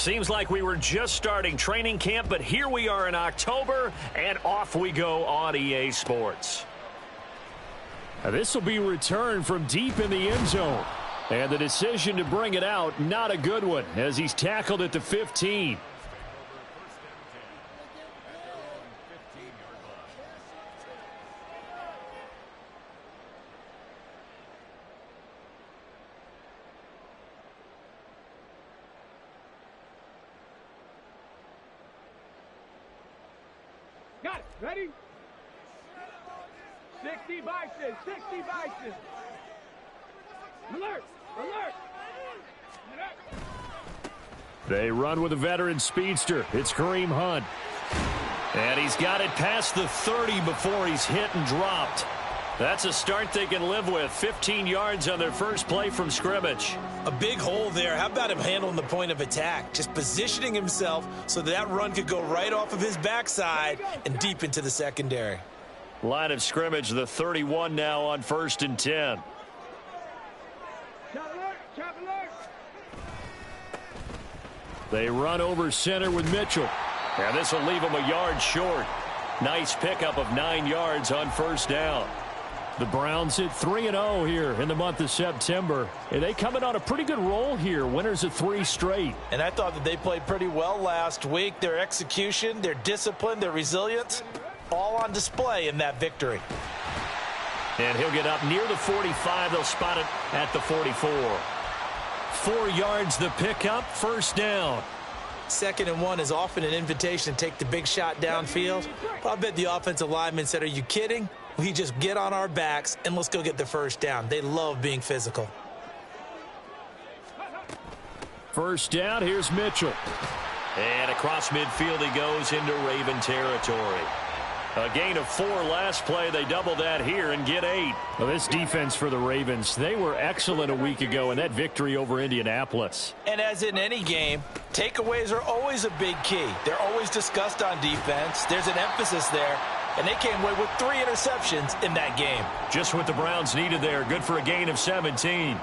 Seems like we were just starting training camp, but here we are in October, and off we go on EA Sports. This will be returned from deep in the end zone. And the decision to bring it out, not a good one, as he's tackled at the 15. Got it. Ready? 60 Bison. 60 Bison. Alert. Alert. They run with a veteran speedster. It's Kareem Hunt. And he's got it past the 30 before he's hit and dropped. That's a start they can live with. 15 yards on their first play from scrimmage. A big hole there. How about him handling the point of attack? Just positioning himself so that run could go right off of his backside and deep into the secondary. Line of scrimmage, the 31 now on 1st and 10. Chop alert. They run over center with Mitchell. And this will leave him a yard short. Nice pickup of 9 yards on 1st down. The Browns hit 3-0 here in the month of September. And they coming on a pretty good roll here. Winners of 3 straight. And I thought that they played pretty well last week. Their execution, their discipline, their resilience, all on display in that victory. And he'll get up near the 45. They'll spot it at the 44. 4 yards the pickup, 1st down. 2nd and 1 is often an invitation to take the big shot downfield. But I bet the offensive lineman said, are you kidding? We just get on our backs and let's go get the 1st down. They love being physical. 1st down, here's Mitchell. And across midfield he goes into Raven territory. A gain of 4 last play. They double that here and get 8. Well, this defense for the Ravens, they were excellent a week ago in that victory over Indianapolis. And as in any game, takeaways are always a big key. They're always discussed on defense. There's an emphasis there. And they came away with 3 interceptions in that game. Just what the Browns needed there. Good for a gain of 17.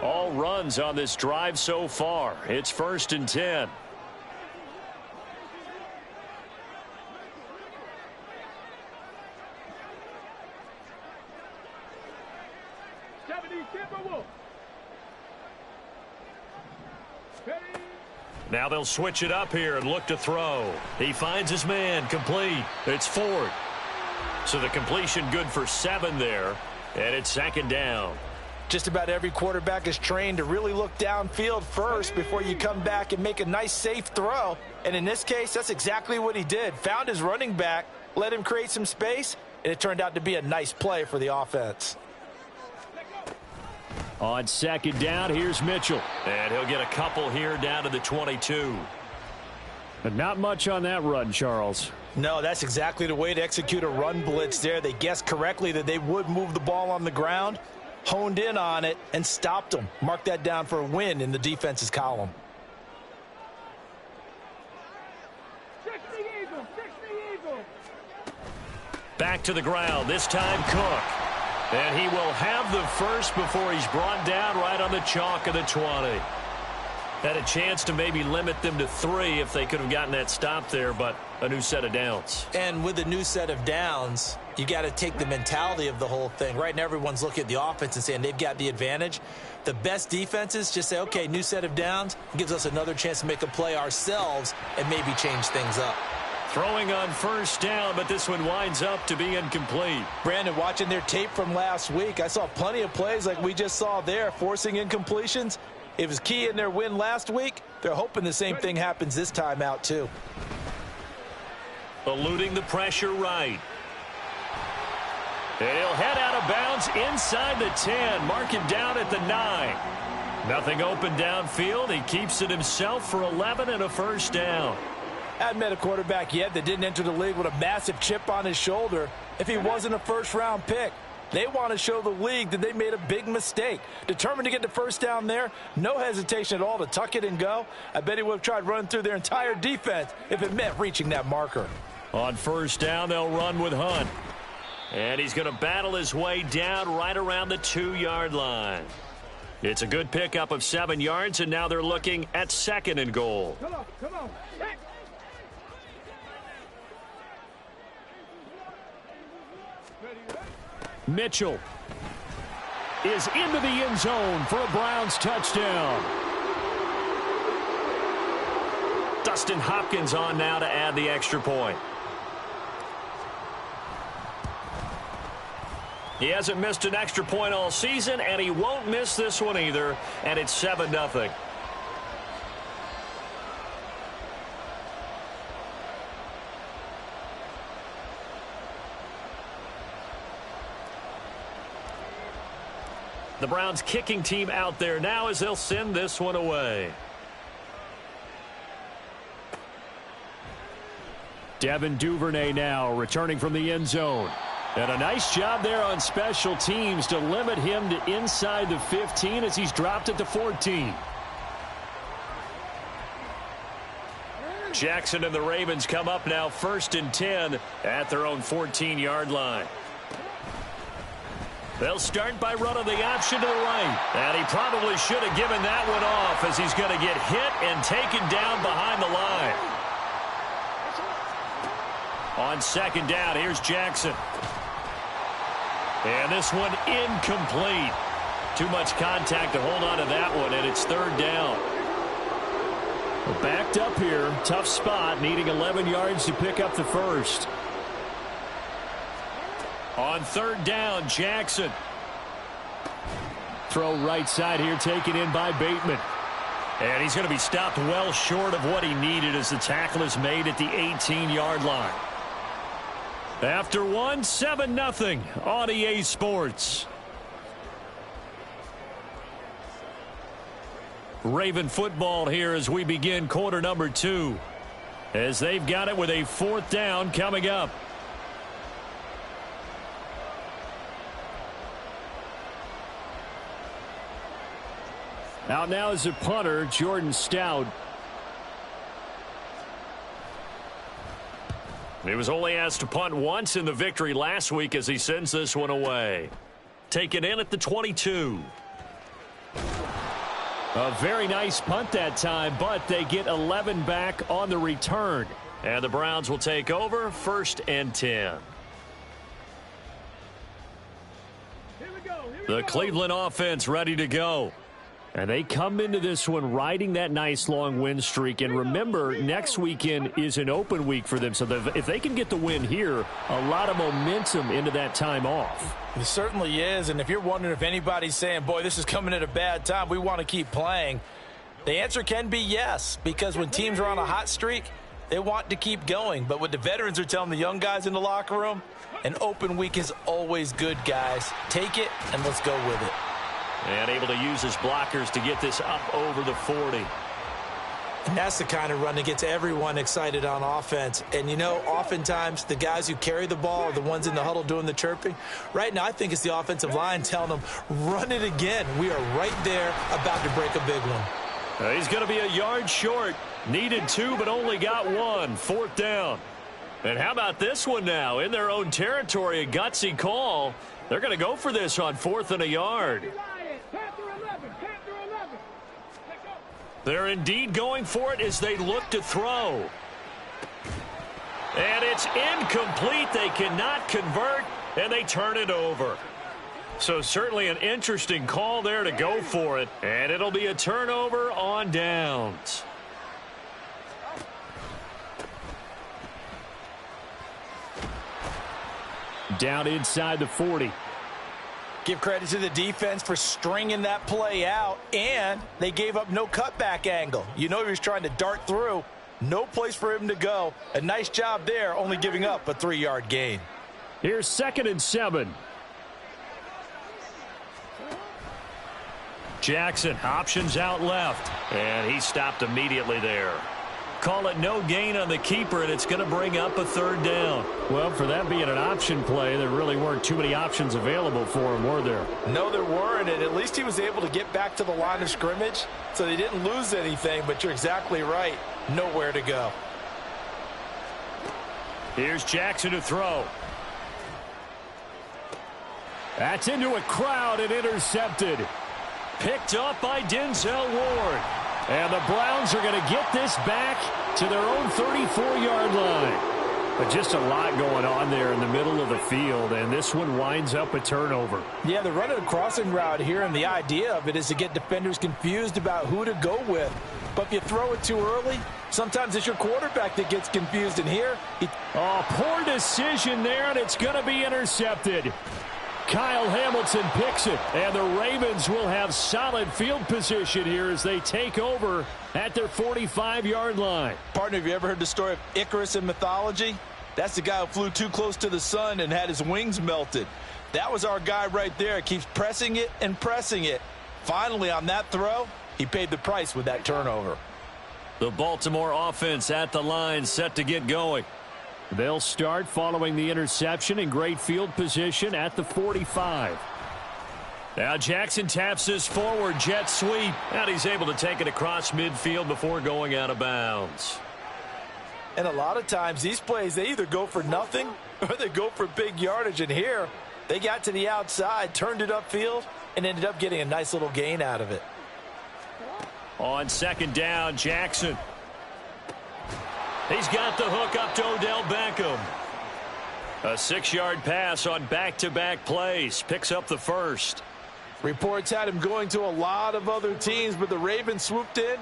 All runs on this drive so far. It's 1st and 10. Now they'll switch it up here and look to throw. He finds his man, complete. It's Ford. So the completion good for 7 there. And it's 2nd down. Just about every quarterback is trained to really look downfield first before you come back and make a nice, safe throw. And in this case, that's exactly what he did. Found his running back, let him create some space, and it turned out to be a nice play for the offense. On 2nd down, here's Mitchell. And he'll get a couple here down to the 22. But not much on that run, Charles. No, that's exactly the way to execute a run blitz there. They guessed correctly that they would move the ball on the ground, honed in on it, and stopped them. Mark that down for a win in the defense's column. Back to the ground, this time Cook. And he will have the first before he's brought down right on the chalk of the 20. Had a chance to maybe limit them to 3 if they could have gotten that stop there, but a new set of downs. And with a new set of downs, you got to take the mentality of the whole thing. Right now, everyone's looking at the offense and saying they've got the advantage. The best defenses just say, okay, new set of downs, gives us another chance to make a play ourselves and maybe change things up. Throwing on 1st down, but this one winds up to be incomplete. Brandon, watching their tape from last week, I saw plenty of plays like we just saw there, forcing incompletions. It was key in their win last week. They're hoping the same thing happens this time out, too. Eluding the pressure right. And he'll head out of bounds inside the 10. Mark him down at the 9. Nothing open downfield. He keeps it himself for 11 and a 1st down. I hadn't met a quarterback yet that didn't enter the league with a massive chip on his shoulder if he wasn't a first-round pick. They want to show the league that they made a big mistake. Determined to get the 1st down there, no hesitation at all to tuck it and go. I bet he would have tried running through their entire defense if it meant reaching that marker. On 1st down, they'll run with Hunt. And he's going to battle his way down right around the 2-yard line. It's a good pickup of 7 yards, and now they're looking at 2nd and goal. Come on, come on. Back. Mitchell is into the end zone for a Browns touchdown. Dustin Hopkins on now to add the extra point. He hasn't missed an extra point all season, and he won't miss this one either, and it's 7-0. The Browns kicking team out there now as they'll send this one away. Devin Duvernay now returning from the end zone. And a nice job there on special teams to limit him to inside the 15 as he's dropped at the 14. Jackson and the Ravens come up now 1st and 10 at their own 14-yard line. They'll start by running the option to the right. And he probably should have given that one off as he's going to get hit and taken down behind the line. On 2nd down, here's Jackson. And this one incomplete. Too much contact to hold on to that one, and it's 3rd down. We're backed up here. Tough spot, needing 11 yards to pick up the first. On 3rd down, Jackson. Throw right side here, taken in by Bateman. And he's going to be stopped well short of what he needed as the tackle is made at the 18-yard line. After 1, 7-0 on EA Sports. Raven football here as we begin quarter number 2. As they've got it with a 4th down coming up. Out now is a punter, Jordan Stout. He was only asked to punt once in the victory last week as he sends this one away. Taken in at the 22. A very nice punt that time, but they get 11 back on the return. And the Browns will take over 1st and 10. Here we go. The Cleveland offense ready to go. And they come into this one riding that nice long win streak. And remember, next weekend is an open week for them. So if they can get the win here, a lot of momentum into that time off. It certainly is. And if you're wondering if anybody's saying, boy, this is coming at a bad time, we want to keep playing, the answer can be yes. Because when teams are on a hot streak, they want to keep going. But what the veterans are telling the young guys in the locker room, an open week is always good, guys. Take it and let's go with it. And able to use his blockers to get this up over the 40. And that's the kind of run that gets everyone excited on offense. And, you know, oftentimes the guys who carry the ball are the ones in the huddle doing the chirping. Right now, I think it's the offensive line telling them, run it again. We are right there about to break a big one. He's going to be a yard short. Needed 2, but only got 1. 4th down. And how about this one now? In their own territory, a gutsy call. They're going to go for this on 4th and a yard. They're indeed going for it as they look to throw. And it's incomplete. They cannot convert, and they turn it over. So certainly an interesting call there to go for it, and it'll be a turnover on downs. Down inside the 40. Give credit to the defense for stringing that play out, and they gave up no cutback angle. You know he was trying to dart through. No place for him to go. A nice job there, only giving up a 3-yard gain. Here's 2nd and 7. Jackson options out left, and he stopped immediately there. Call it no gain on the keeper, and it's going to bring up a 3rd down. Well, for that being an option play, there really weren't too many options available for him, were there? No, there weren't, and at least he was able to get back to the line of scrimmage, so they didn't lose anything, but you're exactly right. Nowhere to go. Here's Jackson to throw. That's into a crowd and intercepted. Picked up by Denzel Ward. And the Browns are going to get this back to their own 34-yard line. But just a lot going on there in the middle of the field, and this one winds up a turnover. Yeah, they're running a crossing route here, and the idea of it is to get defenders confused about who to go with. But if you throw it too early, sometimes it's your quarterback that gets confused. And here, poor decision there, and it's going to be intercepted. Kyle Hamilton picks it, and the Ravens will have solid field position here as they take over at their 45-yard line. Partner, have you ever heard the story of Icarus in mythology? That's the guy who flew too close to the sun and had his wings melted. That was our guy right there. Keeps pressing it and pressing it. Finally, on that throw, he paid the price with that turnover. The Baltimore offense at the line, set to get going. They'll start following the interception in great field position at the 45. Now Jackson taps this forward jet sweep, and he's able to take it across midfield before going out of bounds. And a lot of times these plays, they either go for nothing or they go for big yardage. And here, they got to the outside, turned it upfield, and ended up getting a nice little gain out of it. On second down, Jackson. He's got the hook up to Odell Beckham. A 6-yard pass on back-to-back plays. Picks up the first. Reports had him going to a lot of other teams, but the Ravens swooped in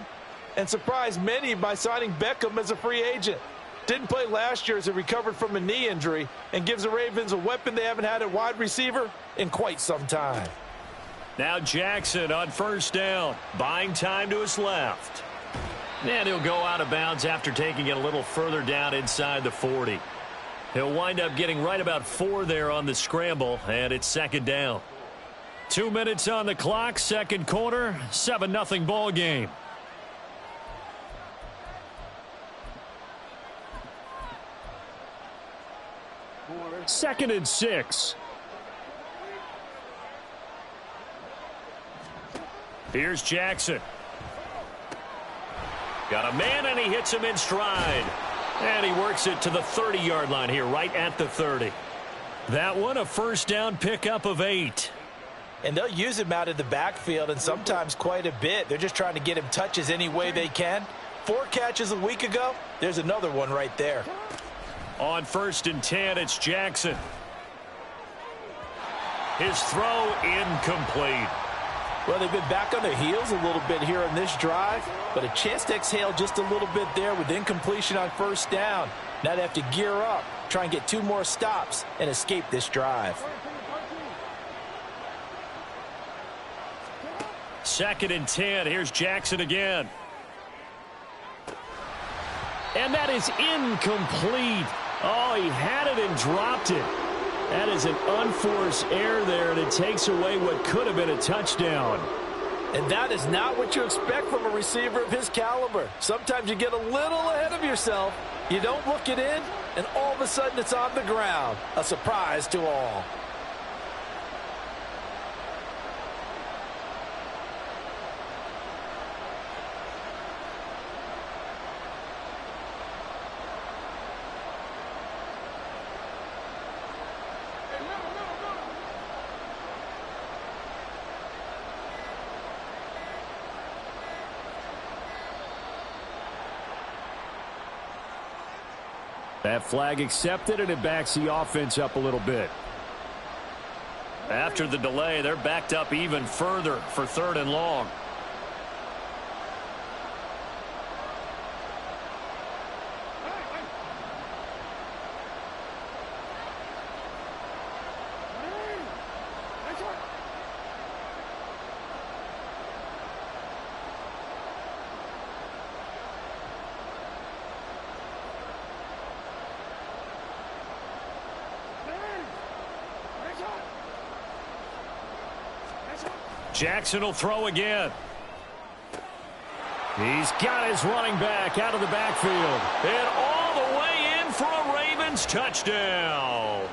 and surprised many by signing Beckham as a free agent. Didn't play last year as he recovered from a knee injury and gives the Ravens a weapon they haven't had at wide receiver in quite some time. Now Jackson on first down, buying time to his left. And he'll go out of bounds after taking it a little further down inside the 40. He'll wind up getting right about 4 there on the scramble, and it's second down. 2 minutes on the clock, second quarter, 7-0 ball game. Second and 6. Here's Jackson. Got a man, and he hits him in stride. And he works it to the 30-yard line here, right at the 30. That one, a first down pickup of 8. And they'll use him out of the backfield, and sometimes quite a bit. They're just trying to get him touches any way they can. 4 catches a week ago. There's another one right there. On first and 10, it's Jackson. His throw incomplete. Well, they've been back on their heels a little bit here on this drive, but a chance to exhale just a little bit there with incompletion on first down. Now they have to gear up, try and get 2 more stops and escape this drive. Second and 10. Here's Jackson again. And that is incomplete. Oh, he had it and dropped it. That is an unforced error there, and it takes away what could have been a touchdown. And that is not what you expect from a receiver of his caliber. Sometimes you get a little ahead of yourself. You don't look it in, and all of a sudden it's on the ground. A surprise to all. That flag accepted, and it backs the offense up a little bit. After the delay, they're backed up even further for 3rd and long. Jackson will throw again. He's got his running back out of the backfield. And all the way in for a Ravens touchdown.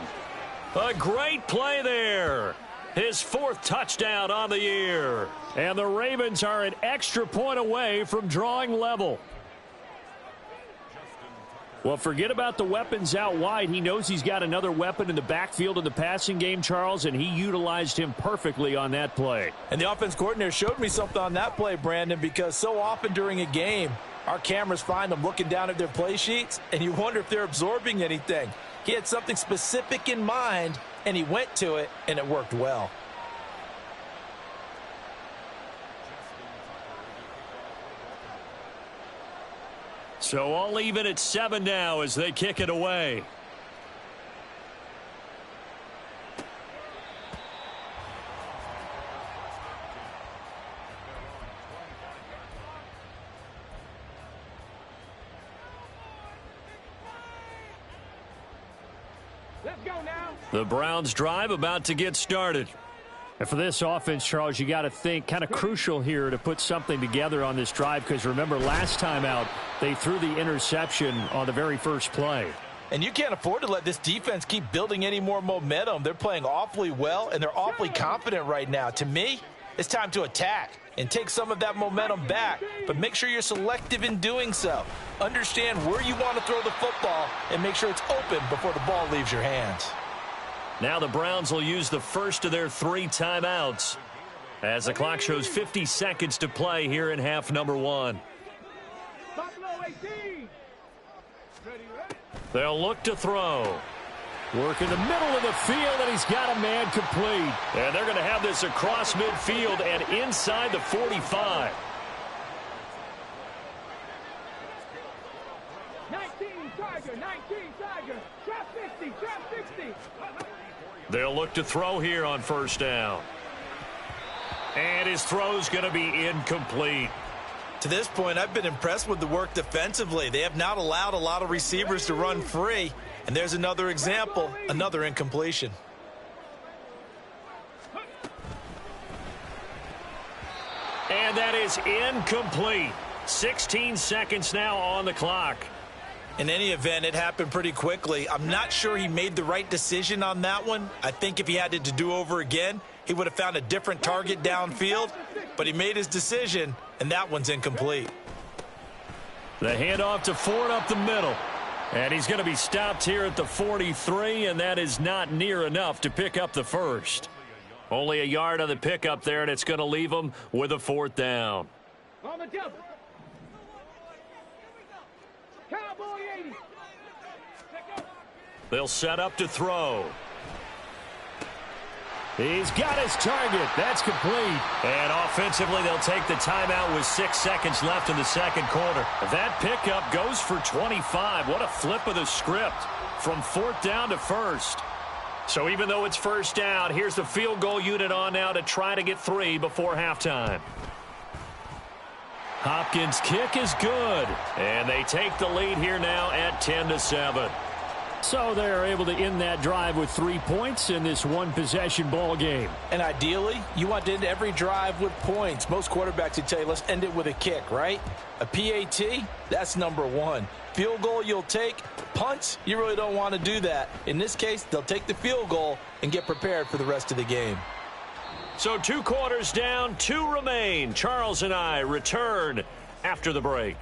A great play there. His 4th touchdown on the year. And the Ravens are an extra point away from drawing level. Well, forget about the weapons out wide. He knows he's got another weapon in the backfield in the passing game, Charles, and he utilized him perfectly on that play. And the offense coordinator showed me something on that play, Brandon, because so often during a game, our cameras find them looking down at their play sheets, and you wonder if they're absorbing anything. He had something specific in mind, and he went to it, and it worked well. So all even at 7 now as they kick it away. Let's go now. The Browns drive about to get started. And for this offense, Charles, you got to think kind of crucial here to put something together on this drive because remember last time out they threw the interception on the very first play. And you can't afford to let this defense keep building any more momentum. They're playing awfully well, and they're awfully confident right now. To me, it's time to attack and take some of that momentum back, but make sure you're selective in doing so. Understand where you want to throw the football and make sure it's open before the ball leaves your hands. Now the Browns will use the first of their 3 timeouts as the clock shows 50 seconds to play here in half number 1. Buffalo 18. Ready. They'll look to throw. Work in the middle of the field, and he's got a man complete. And they're going to have this across midfield and inside the 45. 19 Tiger. 19 Tiger. Trap 50. Trap 60. They'll look to throw here on first down. And his throw's going to be incomplete. To this point, I've been impressed with the work defensively. They have not allowed a lot of receivers to run free. And there's another example, another incompletion. And that is incomplete. 16 seconds now on the clock. In any event, it happened pretty quickly. I'm not sure he made the right decision on that one. I think if he had it to do over again, he would have found a different target downfield. But he made his decision, and that one's incomplete. The handoff to Ford up the middle. And he's going to be stopped here at the 43, and that is not near enough to pick up the first. Only a yard on the pickup there, and it's going to leave him with a 4th down. On the jump. Cowboy 80. They'll set up to throw. He's got his target. That's complete. And offensively, they'll take the timeout with 6 seconds left in the second quarter. That pickup goes for 25. What a flip of the script from 4th down to 1st. So even though it's first down, here's the field goal unit on now to try to get 3 before halftime. Hopkins' kick is good. And they take the lead here now at 10-7. So they're able to end that drive with 3 points in this one-possession ball game. And ideally, you want to end every drive with points. Most quarterbacks would tell you, let's end it with a kick, right? A PAT, that's number 1. Field goal you'll take. Punts, you really don't want to do that. In this case, they'll take the field goal and get prepared for the rest of the game. So 2 quarters down, 2 remain. Charles and I return after the break.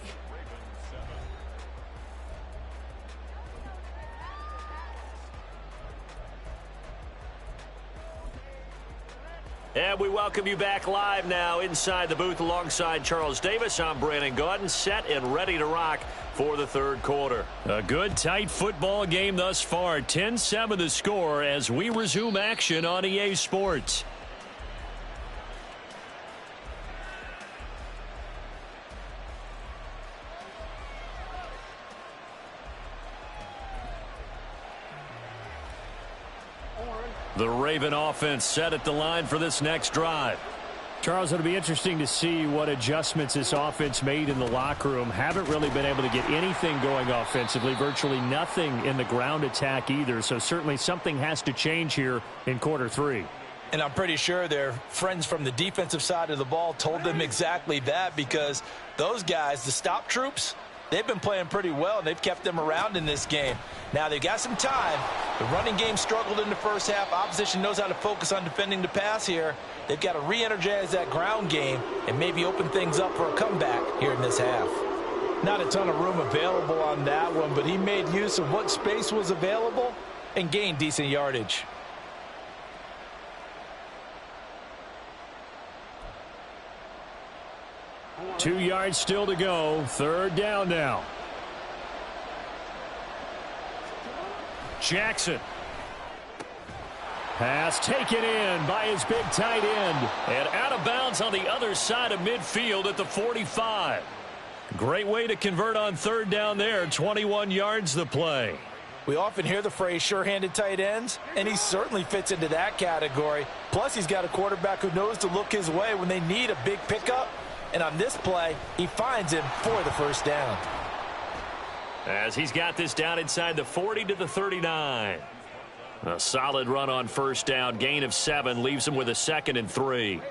And we welcome you back live now inside the booth alongside Charles Davis. I'm Brandon Gaudin, set and ready to rock for the 3rd quarter. A good, tight football game thus far. 10-7 the score as we resume action on EA Sports. The Raven offense set at the line for this next drive. Charles, it'll be interesting to see what adjustments this offense made in the locker room. Haven't really been able to get anything going offensively, virtually nothing in the ground attack either. So certainly something has to change here in quarter 3. And I'm pretty sure their friends from the defensive side of the ball told them exactly that, because those guys, the stop troops, they've been playing pretty well, and they've kept them around in this game. Now, they've got some time. The running game struggled in the first half. Opposition knows how to focus on defending the pass here. They've got to re-energize that ground game and maybe open things up for a comeback here in this half. Not a ton of room available on that one, but he made use of what space was available and gained decent yardage. Two yards still to go. Third down now. Jackson. Pass taken in by his big tight end. And out of bounds on the other side of midfield at the 45. Great way to convert on third down there. 21 yards the play. We often hear the phrase sure-handed tight ends, and he certainly fits into that category. Plus, he's got a quarterback who knows to look his way when they need a big pickup. And on this play, he finds him for the first down. As he's got this down inside the 40 to the 39. A solid run on first down. Gain of 7 leaves him with a 2nd and 3.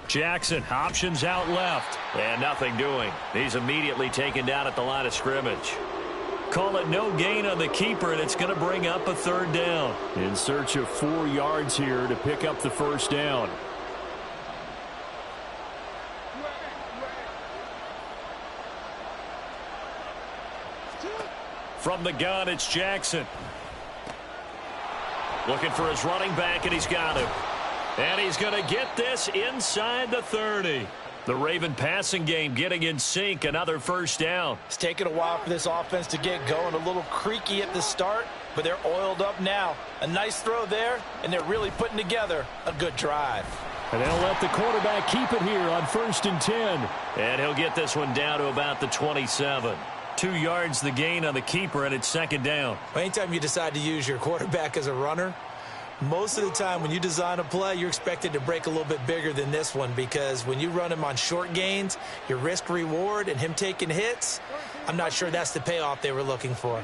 Jackson options out left. And nothing doing. He's immediately taken down at the line of scrimmage. Call it no gain on the keeper, and it's going to bring up a third down. In search of 4 yards here to pick up the first down. From the gun, it's Jackson. Looking for his running back, and he's got him. And he's going to get this inside the 30. The Raven passing game getting in sync. Another first down. It's taken a while for this offense to get going. A little creaky at the start, but they're oiled up now. A nice throw there, and they're really putting together a good drive. And they'll let the quarterback keep it here on 1st and 10. And he'll get this one down to about the 27. 2 yards the gain on the keeper, and it's 2nd down. Well, anytime you decide to use your quarterback as a runner, most of the time when you design a play, you're expected to break a little bit bigger than this one, because when you run him on short gains, your risk reward and him taking hits, I'm not sure that's the payoff they were looking for.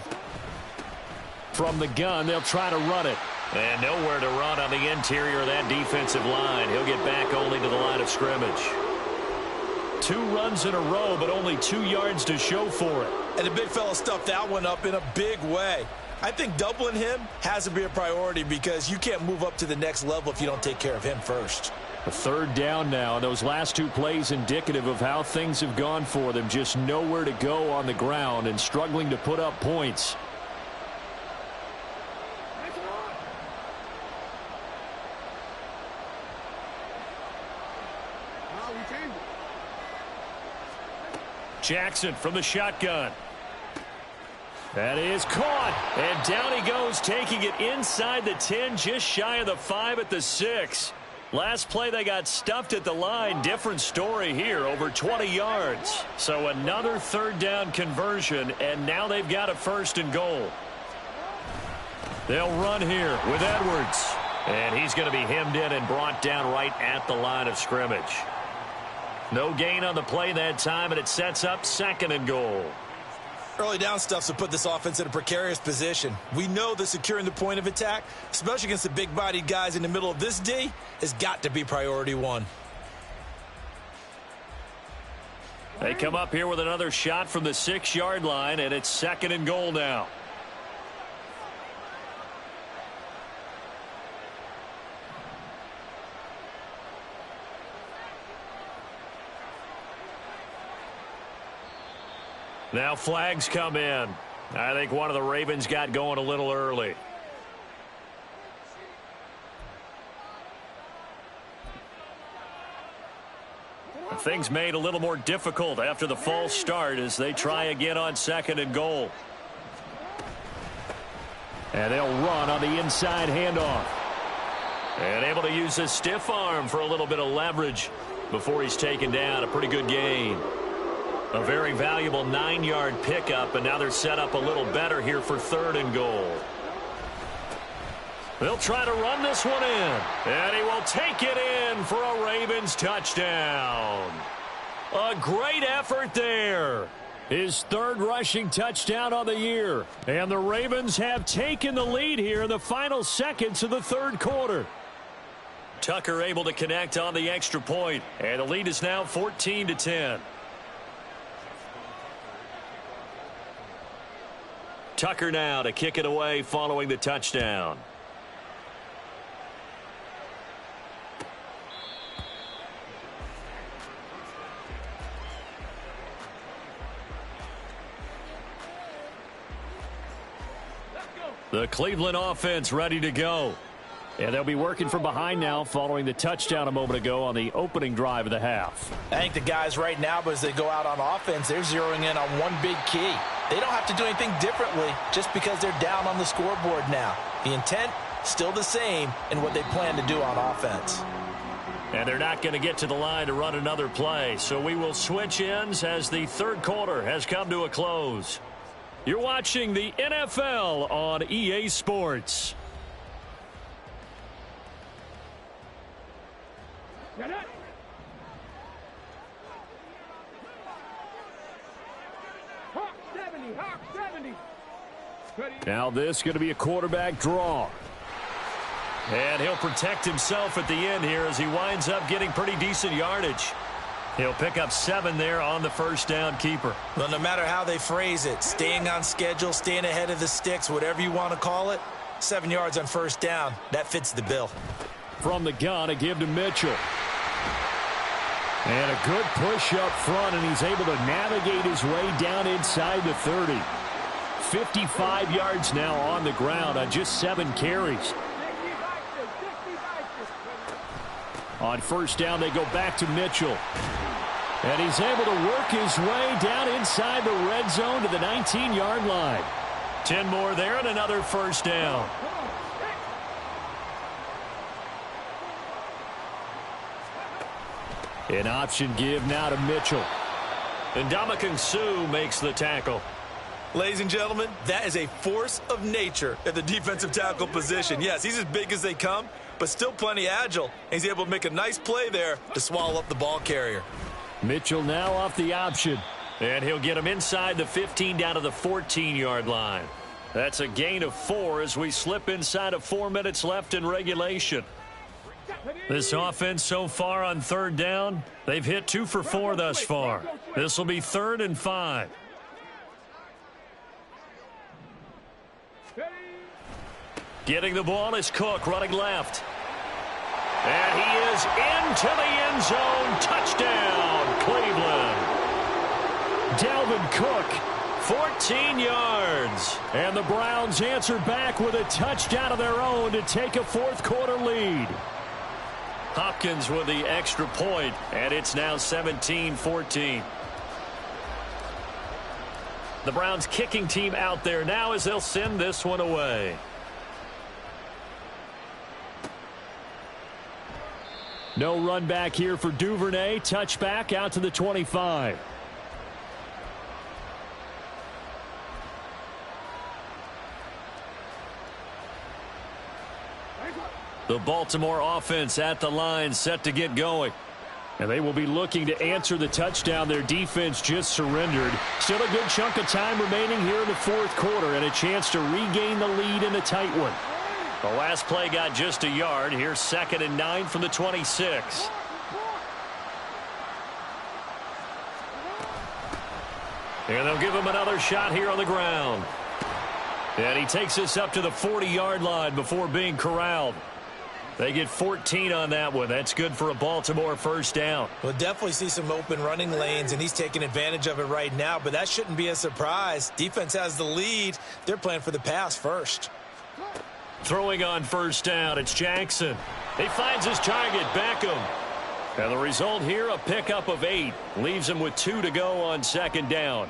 From the gun, they'll try to run it. And nowhere to run on the interior of that defensive line. He'll get back only to the line of scrimmage. 2 runs in a row, but only 2 yards to show for it. And the big fella stuffed that one up in a big way. I think doubling him has to be a priority, because you can't move up to the next level if you don't take care of him first. A third down now. Those last 2 plays indicative of how things have gone for them. Just nowhere to go on the ground and struggling to put up points. Jackson from the shotgun. That is caught. And down he goes, taking it inside the 10, just shy of the 5 at the 6. Last play they got stuffed at the line. Different story here, over 20 yards. So another third down conversion, and now they've got a 1st and goal. They'll run here with Edwards. And he's going to be hemmed in and brought down right at the line of scrimmage. No gain on the play that time, and it sets up 2nd and goal. Early down stuffs will put this offense in a precarious position. We know that securing the point of attack, especially against the big-bodied guys in the middle of this D, has got to be priority 1. They come up here with another shot from the 6-yard line, and it's 2nd and goal now. Now flags come in. I think one of the Ravens got going a little early. Things made a little more difficult after the false start as they try again on 2nd and goal. And they'll run on the inside handoff. And able to use his stiff arm for a little bit of leverage before he's taken down. A pretty good gain. A very valuable 9-yard pickup, and now they're set up a little better here for 3rd and goal. They'll try to run this one in, and he will take it in for a Ravens touchdown. A great effort there. His 3rd rushing touchdown on the year. And the Ravens have taken the lead here in the final seconds of the 3rd quarter. Tucker able to connect on the extra point, and the lead is now 14-10. Tucker now to kick it away following the touchdown. The Cleveland offense ready to go. And they'll be working from behind now following the touchdown a moment ago on the opening drive of the half. I think the guys right now, but as they go out on offense, they're zeroing in on one big key. They don't have to do anything differently just because they're down on the scoreboard now. The intent, still the same in what they plan to do on offense. And they're not going to get to the line to run another play. So we will switch ends as the third quarter has come to a close. You're watching the NFL on EA Sports. Get it. Hawk 70, Hawk 70. Now this is going to be a quarterback draw. And he'll protect himself at the end here as he winds up getting pretty decent yardage. He'll pick up 7 there on the first down keeper. Well, no matter how they phrase it, staying on schedule, staying ahead of the sticks, whatever you want to call it, 7 yards on first down, that fits the bill. From the gun, a give to Mitchell. And a good push up front, and he's able to navigate his way down inside the 30. 55 yards now on the ground on just 7 carries. On first down, they go back to Mitchell. And he's able to work his way down inside the red zone to the 19-yard line. 10 more there and another first down. An option give now to Mitchell. And Ndamukong Suh makes the tackle. Ladies and gentlemen, that is a force of nature at the defensive tackle position. Yes, he's as big as they come, but still plenty agile. He's able to make a nice play there to swallow up the ball carrier. Mitchell now off the option. And he'll get him inside the 15 down to the 14-yard line. That's a gain of 4 as we slip inside of 4 minutes left in regulation. This offense so far on third down, they've hit 2 for 4 thus far. This will be 3rd and 5. Getting the ball is Cook running left. And he is into the end zone. Touchdown, Cleveland. Dalvin Cook. 14 yards. And the Browns answer back with a touchdown of their own to take a fourth-quarter lead. Hopkins with the extra point, and it's now 17-14. The Browns kicking team out there now as they'll send this one away. No run back here for Duvernay. Touchback out to the 25. The Baltimore offense at the line, set to get going. And they will be looking to answer the touchdown their defense just surrendered. Still a good chunk of time remaining here in the fourth quarter and a chance to regain the lead in a tight one. The last play got just a yard. Here's 2nd and 9 from the 26. And they'll give him another shot here on the ground. And he takes us up to the 40-yard line before being corralled. They get 14 on that one. That's good for a Baltimore first down. We'll definitely see some open running lanes, and he's taking advantage of it right now, but that shouldn't be a surprise. Defense has the lead. They're playing for the pass first. Throwing on first down, it's Jackson. He finds his target, Beckham. And the result here, a pickup of 8. Leaves him with 2 to go on 2nd down.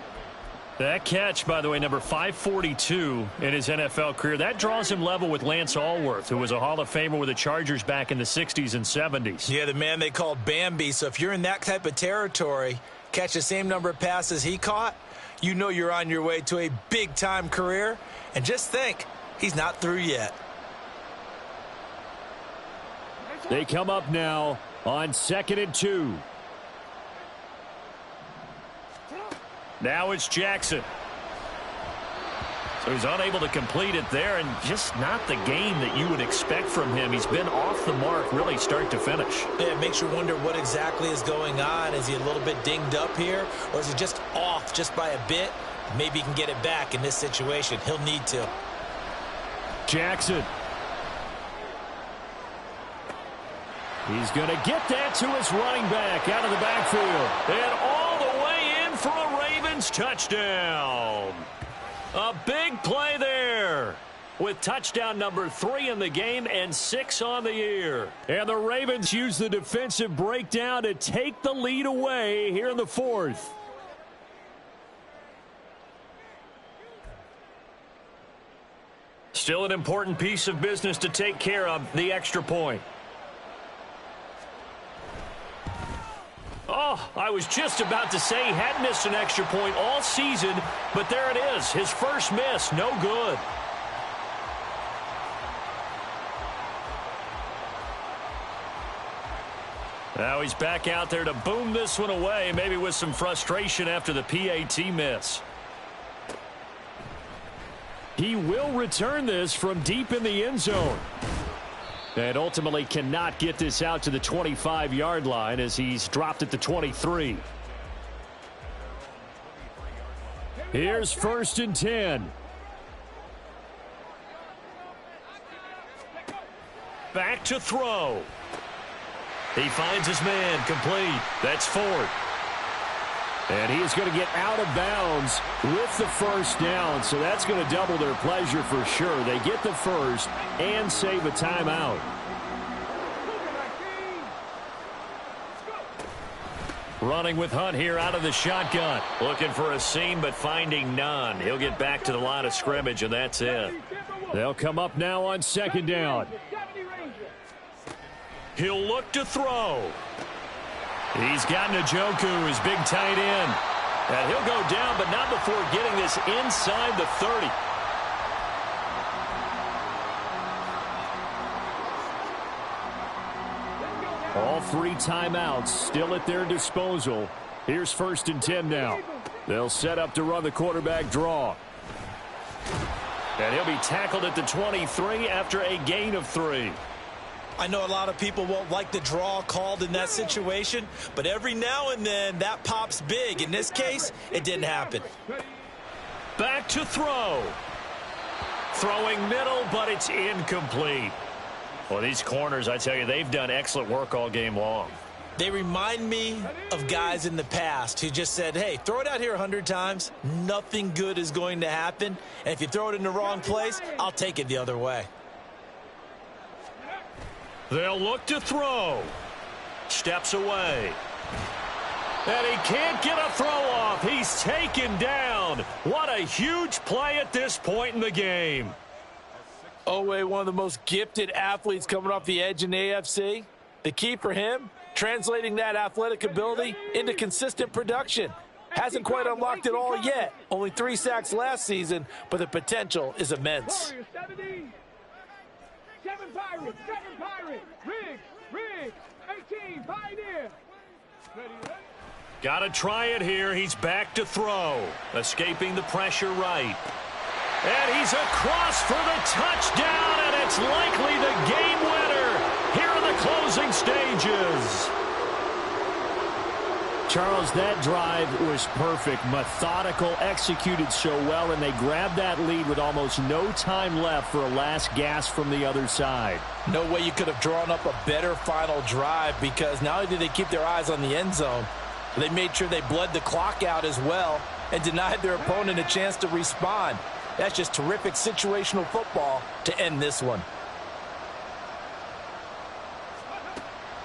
That catch, by the way, number 542 in his NFL career, that draws him level with Lance Allworth, who was a Hall of Famer with the Chargers back in the 60s and 70s. Yeah, the man they called Bambi. So if you're in that type of territory, catch the same number of passes he caught, you know you're on your way to a big-time career. And just think, he's not through yet. They come up now on 2nd and 2. Now it's Jackson. So he's unable to complete it there, and just not the game that you would expect from him. He's been off the mark really start to finish. Yeah, it makes you wonder what exactly is going on. Is he a little bit dinged up here, or is he just off just by a bit? Maybe he can get it back in this situation. He'll need to. Jackson. He's going to get that to his running back out of the backfield. And all the way in for a Ravens touchdown. A big play there. with touchdown number 3 in the game and 6 on the year. And the Ravens use the defensive breakdown to take the lead away here in the 4th. Still an important piece of business to take care of, the extra point. Oh, I was just about to say he hadn't missed an extra point all season, but there it is, his first miss, no good. Now he's back out there to boom this one away, maybe with some frustration after the PAT miss. He will return this from deep in the end zone. And ultimately cannot get this out to the 25-yard line as he's dropped at the 23. Here's 1st and 10. Back to throw. He finds his man, complete. That's Ford. And he is going to get out of bounds with the first down, so that's going to double their pleasure for sure. They get the first and save a timeout. Running with Hunt here out of the shotgun. Looking for a seam, but finding none. He'll get back to the line of scrimmage, and that's it. They'll come up now on 2nd down. He'll look to throw. He's got Njoku, his big tight end. And he'll go down, but not before getting this inside the 30. All 3 timeouts still at their disposal. Here's 1st and 10 now. They'll set up to run the quarterback draw. And he'll be tackled at the 23 after a gain of 3. I know a lot of people won't like the draw called in that situation, but every now and then that pops big. In this case, it didn't happen. Back to throw. Throwing middle, but it's incomplete. Well, these corners, I tell you, they've done excellent work all game long. They remind me of guys in the past who just said, hey, throw it out here 100 times. Nothing good is going to happen. And if you throw it in the wrong place, I'll take it the other way. They'll look to throw. Steps away. And he can't get a throw off. He's taken down. What a huge play at this point in the game. Oweh, one of the most gifted athletes coming off the edge in the AFC. The key for him, translating that athletic ability into consistent production. Hasn't quite unlocked it all yet. Only 3 sacks last season, but the potential is immense. 7 Pirates, Riggs, 18, Pioneer. Got to try it here. He's back to throw. Escaping the pressure right. And he's across for the touchdown, and it's likely the game winner here in the closing stages. Charles, that drive was perfect, methodical, executed so well, and they grabbed that lead with almost no time left for a last gasp from the other side. No way you could have drawn up a better final drive, because not only did they keep their eyes on the end zone, they made sure they bled the clock out as well and denied their opponent a chance to respond. That's just terrific situational football to end this one.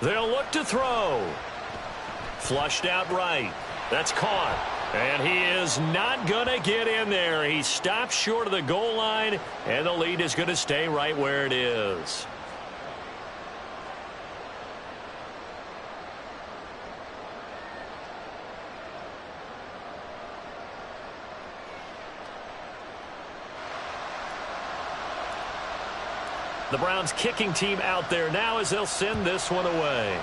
They'll look to throw. Flushed out right. That's caught. And he is not going to get in there. He stops short of the goal line, and the lead is going to stay right where it is. The Browns kicking team out there now as they'll send this one away.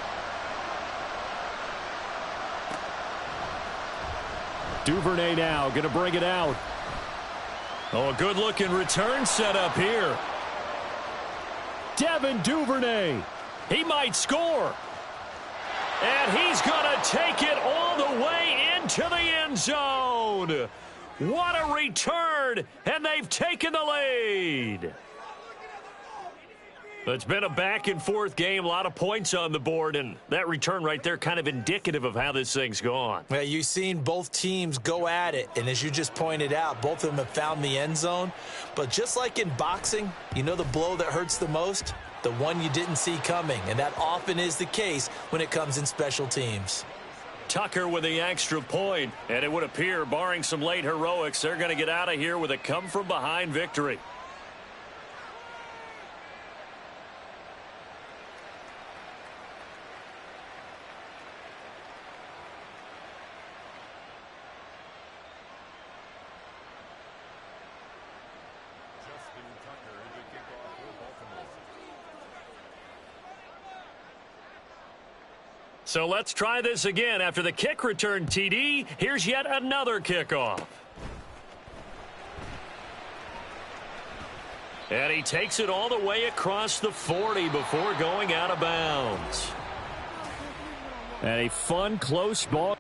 Duvernay now going to bring it out. Oh, a good-looking return set up here. Devin Duvernay. He might score. And he's going to take it all the way into the end zone. What a return, and they've taken the lead. It's been a back-and-forth game, a lot of points on the board, and that return right there kind of indicative of how this thing's gone. Well, you've seen both teams go at it, and as you just pointed out, both of them have found the end zone. But just like in boxing, you know the blow that hurts the most? The one you didn't see coming, and that often is the case when it comes in special teams. Tucker with the extra point, and it would appear, barring some late heroics, they're going to get out of here with a come-from-behind victory. So let's try this again. After the kick return TD, here's yet another kickoff. And he takes it all the way across the 40 before going out of bounds. And a fun, close ball.